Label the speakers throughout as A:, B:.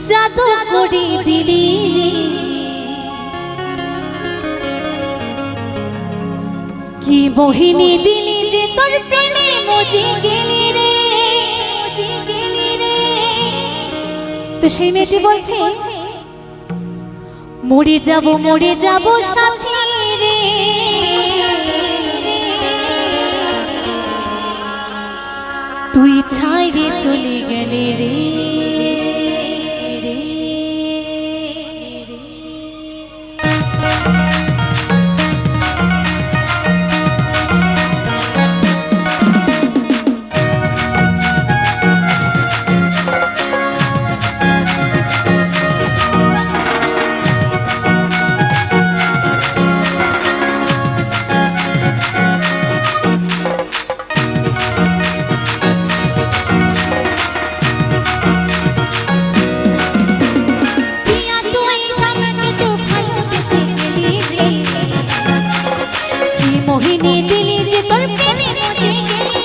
A: জাদু করে দিলি কি মোহিনী দিলি যে তোর প্রেমে মজে গেলি রে তো সেই মেয়েটি বলছে মরে যাব সাথী রে তুই ছাইরে চলে গেলে রে মোহিনী দিলি যে তোর প্রেমে মজে গেলি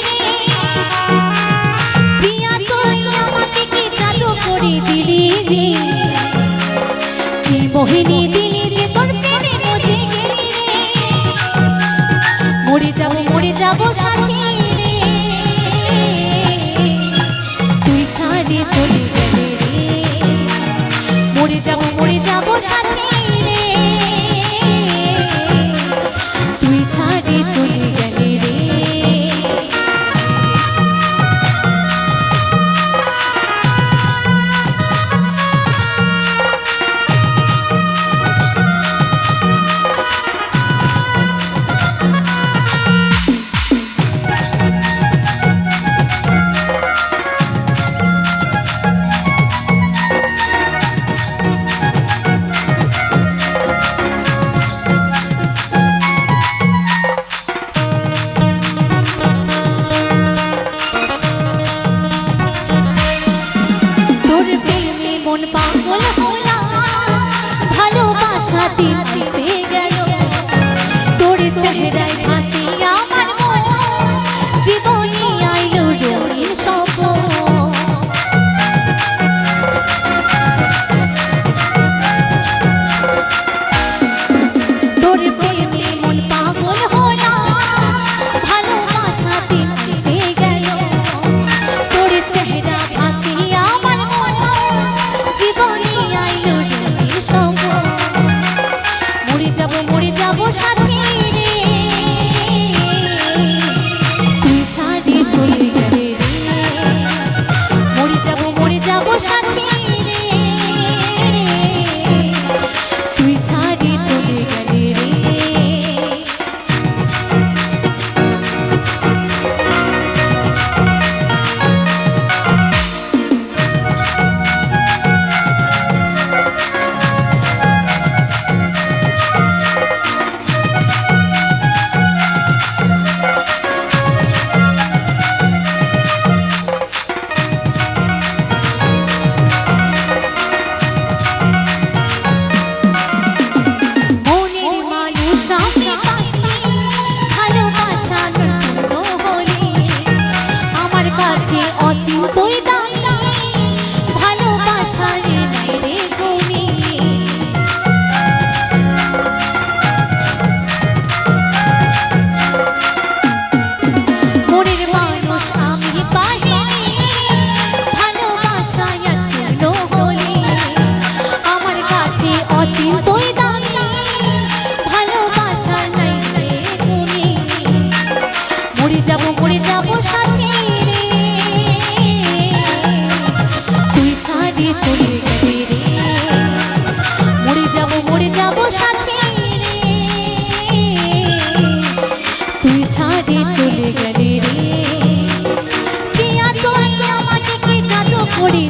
A: প্রিয়া তুই আমাকে কি জাদু করে দিলি রে কি মোহিনী দিলি যে তোর প্রেমে মজে গেলি মরে যাব সাথী রে তুই ছাড়ে চলে গেলি রে মরে যাব সাথী রে তুই ছাড়ে চলে গেলি রে মন পাগল হলো ভালোবাসা দিন মিশে গেল তোর চেহারায় ভাসি আমার মন জীবনে আইলো রঙিন স্বপ্ন তোর প্রেমে মন পাগল হলো ভালোবাসা দিন মিশে গেল তোর চেহারা ভাসি আমার মন জীবনে আইলো রঙিন স্বপ্ন মরে যাব সাথী রে তুই ছাড়ে চলে গেলি রে মরে যাব সাথী রে তুই ছাড়ে চলে গেলি রে অচিন্তই দামি ভালোবাসার নাই রে তুমি মনের মানুষ আমি পাইনি ভালোবাসায় আজ পূর্ণ হলি আমার কাছে অচিন্তই দামি ভালোবাসার নাই রে তুমি মরে যাব সাথী রে তুই ছাড়ে চলে গেলি রে মরে যাব সাথী রে তুই ছাড়ে চলে গেলি রে প্রিয়া তুই আমাকে কি জাদু করে